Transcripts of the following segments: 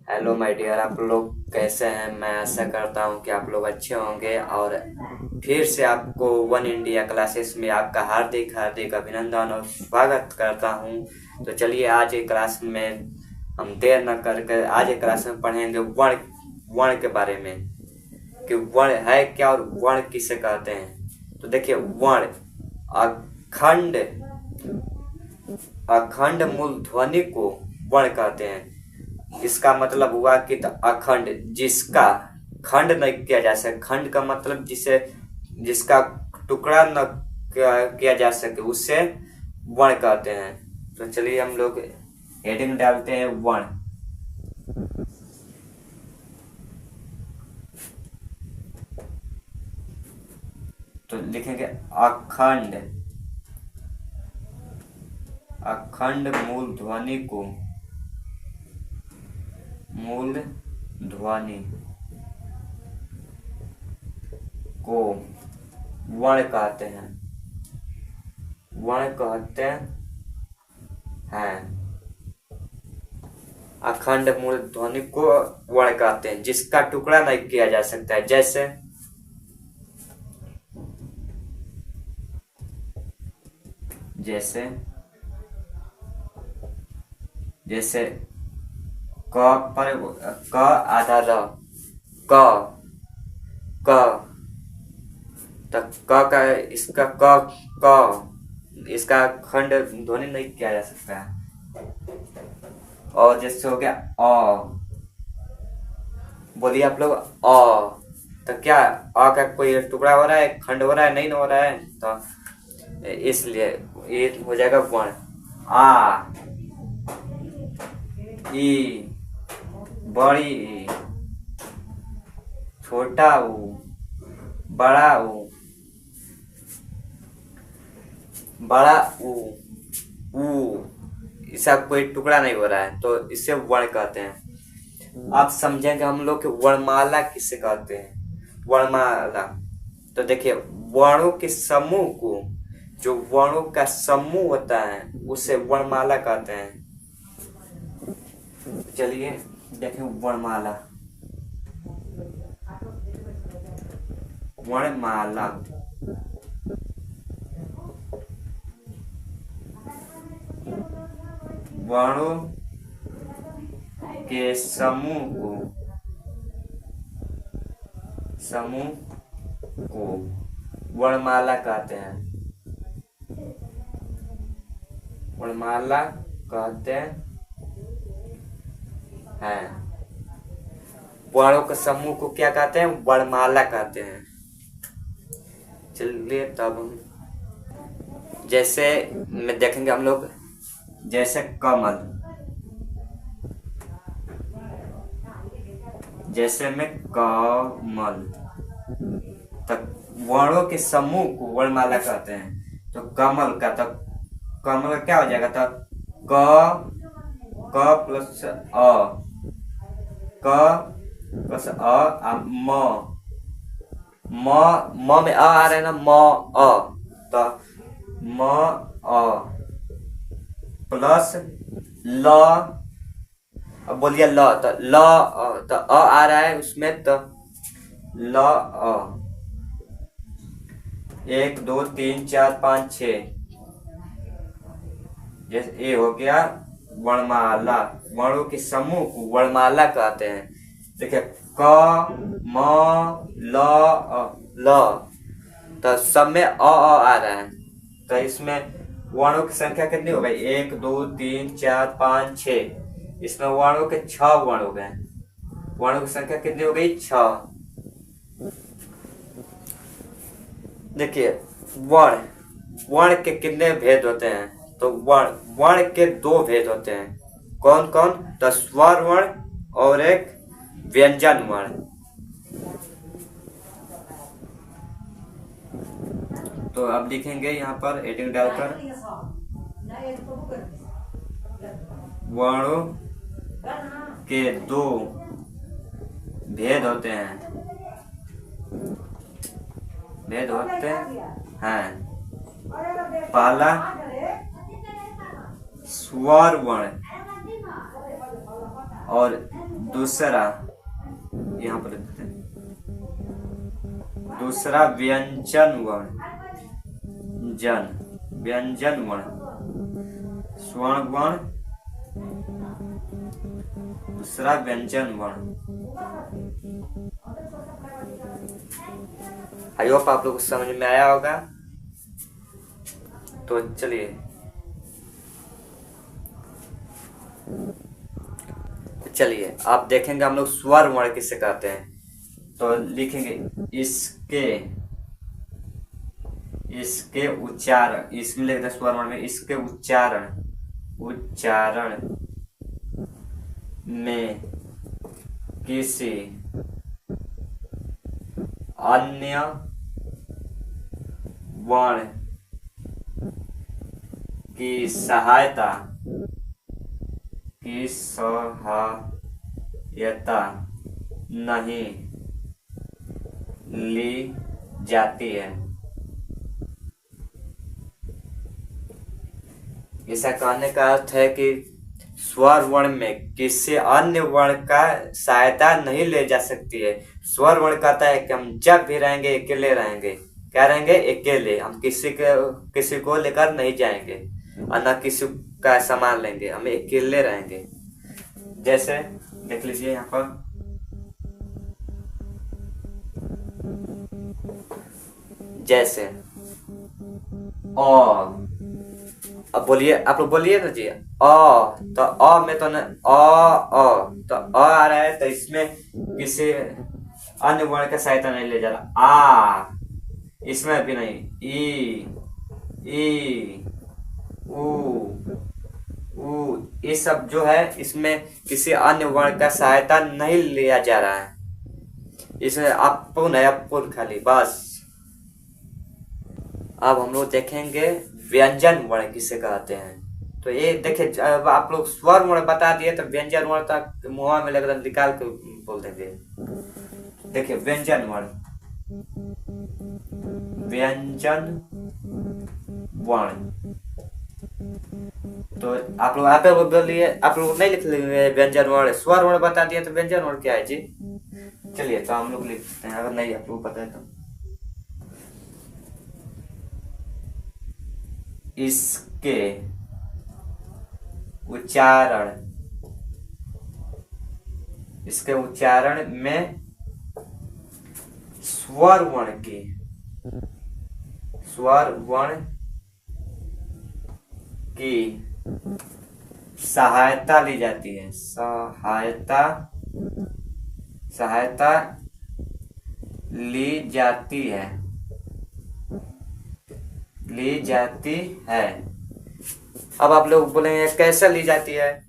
Hello my dear, आप लोग कैसे हैं। मैं आशा करता हूं कि आप लोग अच्छे होंगे और फिर से आपको वन इंडिया क्लासेस में आपका हार्दिक हार्दिक अभिनंदन और स्वागत करता हूं। तो चलिए आज एक क्लास में हम देर न करके आज एक क्लास में पढ़ेंगे वर्ण वर्ण के बारे में कि वर्ण है क्या और वर्ण किसे कहते हैं। तो देखिए, वर्ण अखंड अखंड मूल ध्वनि को वर्ण कहते हैं। इसका मतलब हुआ कि अखंड, जिसका खंड नहीं किया जा सके। खंड का मतलब जिसका टुकड़ा न किया जा सके, उसे वर्ण कहते हैं। तो चलिए हम लोग हेडिंग डालते हैं वर्ण। तो लिखेंगे अखंड अखंड मूल ध्वनि को वर्ण कहते हैं। अखंड मूल ध्वनि को वर्ण कहते हैं, जिसका टुकड़ा नहीं किया जा सकता है। जैसे क पर क आधा र, क क तो क का इसका खंड ध्वनि नहीं किया जा सकता है। और जैसे हो गया अ, बोलिए आप लोग अ। तो क्या अ का कोई टुकड़ा हो रहा है, खंड हो रहा है? नहीं हो रहा है। तो इसलिए ये हो जाएगा वर्ण। आ, ई, बड़ी ई, छोटा ऊ, बड़ा ऊ, बड़ा ऊ, इसका कोई टुकड़ा नहीं हो रहा है, तो इसे वर्ण कहते हैं। आप समझेंगे हम लोग कि वर्णमाला किसे कहते हैं। वर्णमाला, तो देखिए, वर्णों के समूह को, जो वर्णों का समूह होता है, उसे वर्णमाला कहते हैं। चलिए देखें वर्णमाला। वर्णमाला वर्णों के समूह को वर्णमाला कहते हैं। वर्णमाला कहते हैं। वर्णों के समूह को क्या कहते हैं? वर्णमाला कहते हैं। चलिए तब जैसे में देखेंगे हम लोग, जैसे कमल, जैसे में कमल, तब वर्णों के समूह को वर्णमाला कहते हैं। तो कमल का, तब कमल का क्या हो जाएगा? तब क प्लस अ, क प्लस अ, म में अ आ रहा है ना, म अ, तो म अ प्लस ल। अब बोलिए ल, तो ल तो अ आ रहा है उसमें, तो ल अ। 1 2 3 4 5 6, जैसे ये हो गया वर्णमाला। वर्णों के समूह को वर्णमाला कहते हैं। देखिए क म ल ल, तो सब में अ आ रहा है, तो इसमें वर्णों की संख्या कितनी हो गई? 1 2 3 4 5 6। इसमें वर्णों के 6 वर्ण हो गए। वर्णों की संख्या कितनी हो गई? 6। देखिए वर्ण के कितने भेद होते हैं? तो वर्ण के 2 भेद होते हैं। कौन कौन? तो स्वर वर्ण और एक व्यंजन वर्ण। तो अब लिखेंगे यहाँ पर हेडिंग डालकर, वर्णों के 2 भेद होते हैं। पहला स्वर वर्ण और दूसरा, यहाँ पर लिखते हैं, दूसरा व्यंजन वर्ण, व्यंजन वर्ण, स्वर्ण वर्ण, दूसरा व्यंजन वर्ण। आई होप आप लोग को समझ में आया होगा। तो चलिए, आप देखेंगे हम लोग स्वर वर्ण किसे कहते हैं। तो लिखेंगे इसके उच्चारण, इसमें लिखते हैं स्वर वर्ण में, इसके उच्चारण में किसी अन्य वर्ण की सहायता नहीं ली जाती है। ऐसा कहने का अर्थ है कि स्वर वर्ण में किसी अन्य वर्ण का सहायता नहीं ले जा सकती है। स्वर वर्ण कहता है कि हम जब भी रहेंगे अकेले रहेंगे। क्या रहेंगे? अकेले। हम किसी को लेकर नहीं जाएंगे और न किसी का सामान लेंगे, हम अकेले रहेंगे। जैसे देख लीजिए यहाँ पर, जैसे अब बोलिए, आप लोग बोलिए ना जी। तो अ में तो न तो आ रहा है, तो इसमें किसी अन्य वर्ण का सहायता नहीं ले जा रहा। आ, इसमें भी नहीं। ई उ ये सब जो है, इसमें किसी अन्य वर्ण का सहायता नहीं लिया जा रहा है। इसमें अपुन है, अपुन खाली, बस। अब हम लोग देखेंगे व्यंजन वर्ण किसे कहते हैं। तो ये देखिए, आप लोग स्वर वर्ण बता दिए, तो व्यंजन वर्ण तक मुंह में लगता निकाल के बोल देंगे। देखिए व्यंजन वर्ण, तो आप लोग बोलिए। आप लोग नहीं लिख लेंगे व्यंजन वर्ण, स्वर वर्ण बता दिए, तो व्यंजन वर्ण क्या है जी? चलिए, तो हम लोग लिख सकते हैं, अगर नहीं आप लोग पता है तो। इसके उच्चारण में स्वर वर्ण की सहायता ली जाती है। सहायता ली जाती है। अब आप लोग बोलेंगे कैसे ली जाती है?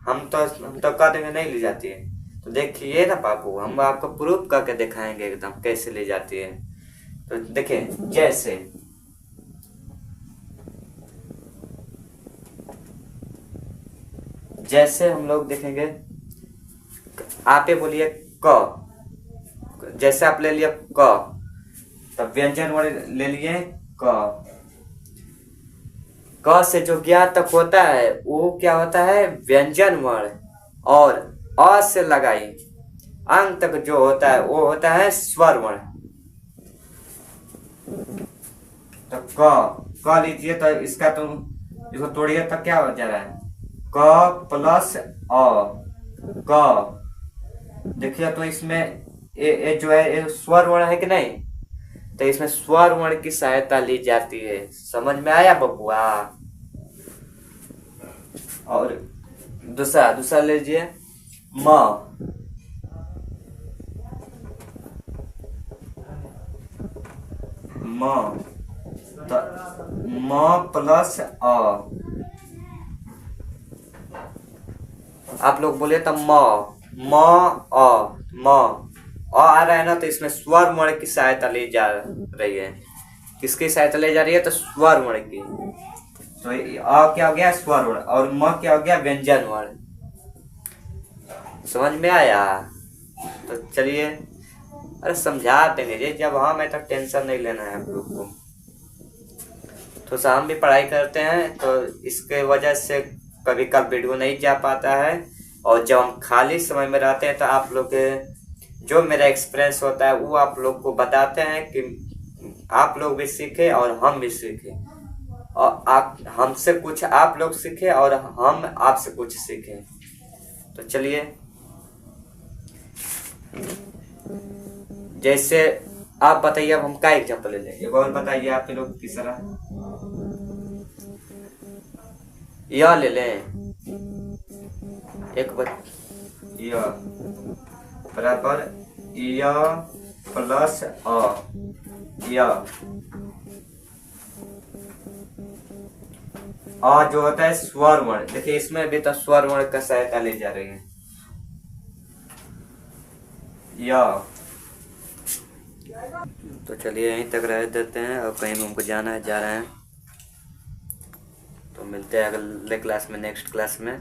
हम तो कह देंगे नहीं ली जाती है। तो देखिए ना बाबू, हम आपको प्रूफ करके दिखाएंगे एकदम कैसे ली जाती है। तो देखिए, जैसे हम लोग देखेंगे, आप बोलिए क, जैसे आप ले लिया क, तब व्यंजन वर्ण ले लिए क से जो ज्ञात तक होता है वो क्या होता है? व्यंजन वर्ण। और अ से लगाई अंग तक जो होता है वो होता है स्वर वर्ण। तो क लीजिए, तो इसका तो इसको तोड़िए, तो क्या हो जा रहा है? क प्लस अ, क। देखिए, तो इसमें ए जो है ये स्वर वर्ण है कि नहीं? तो इसमें स्वर वर्ण की सहायता ली जाती है। समझ में आया बबुआ? और दूसरा लीजिए, म। तो म प्लस अ, आप लोग बोले तो म आ रहा है ना, तो इसमें स्वर वर्ण की सहायता ली जा रही है। किसकी सहायता ली जा रही है? तो स्वर वर्ण की। तो अ क्या हो गया? स्वर वर्ण। और म क्या हो गया? व्यंजन वर्ण। समझ में आया? तो चलिए, अरे समझा देंगे जी, जब हाँ मैं तो टेंशन नहीं लेना है आप लोग को। तो हम भी पढ़ाई करते हैं, तो इसके वजह से कभी कभी वीडियो नहीं जा पाता है, और जब हम खाली समय में रहते हैं तो आप लोग के जो मेरा एक्सपीरियंस होता है वो आप लोग को बताते हैं कि आप लोग भी सीखें और हम भी सीखें, और आप हमसे कुछ आप लोग सीखें और हम आपसे कुछ सीखें। तो चलिए, जैसे आप बताइए, अब हम का एग्जाम्पल ले लें, एक और बताइए आप लोग तीसरा, यह ले लें। एक यह बराबर यह प्लस यह जो होता है स्वर वर्ण, देखिए इसमें भी तो स्वर वर्ण का सहायता ले जा रही है। यह तो चलिए यहीं तक रह देते हैं, और कहीं हमको जाना है, जा रहे हैं। तो मिलते हैं अगले क्लास में, नेक्स्ट क्लास में।